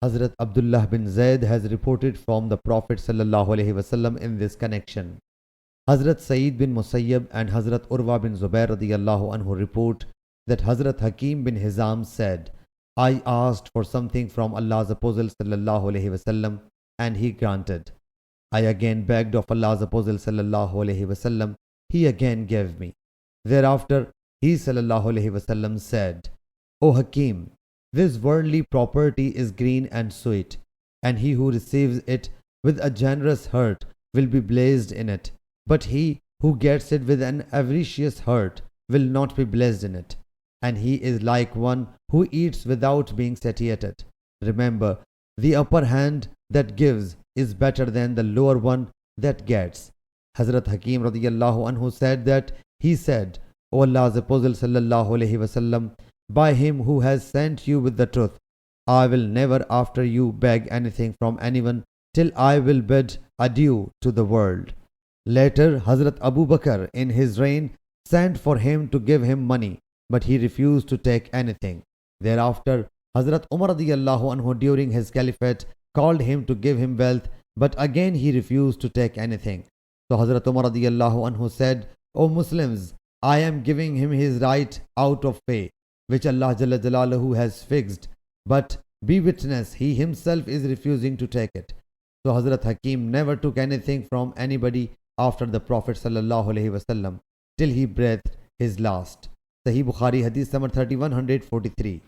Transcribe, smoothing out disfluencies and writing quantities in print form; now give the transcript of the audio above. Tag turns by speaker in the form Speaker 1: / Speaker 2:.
Speaker 1: Hazrat Abdullah bin Zayd has reported from the Prophet ﷺ in this connection. Hazrat Saeed bin Musayyab and Hazrat Urwa bin Zubair radiyallahu anhu report that Hazrat Hakim bin Hizam said, I asked for something from Allah's Apostle ﷺ and he granted. I again begged of Allah's Apostle ﷺ. He again gave me. Thereafter, he ﷺ said, O Hakim, this worldly property is green and sweet, and he who receives it with a generous heart will be blessed in it. But he who gets it with an avaricious heart will not be blessed in it. And he is like one who eats without being satiated. Remember, the upper hand that gives is better than the lower one that gets. Hazrat Hakim radiyallahu anhu said that he said, O Allah's Apostle sallallahu alayhi wasallam, by him who has sent you with the truth, I will never after you beg anything from anyone till I will bid adieu to the world. Later, Hazrat Abu Bakr in his reign sent for him to give him money, but he refused to take anything. Thereafter, Hazrat Umar radiyallahu anhu during his caliphate called him to give him wealth, but again he refused to take anything. So Hazrat Umar radiyallahu anhu said, O Muslims, I am giving him his right out of pay, which Allah Jalla Jalaluhu has fixed, but be witness, he himself is refusing to take it. So Hazrat Hakim never took anything from anybody after the Prophet sallallahu alaihi wasallam till he breathed his last. Sahih Bukhari Hadith number 3143.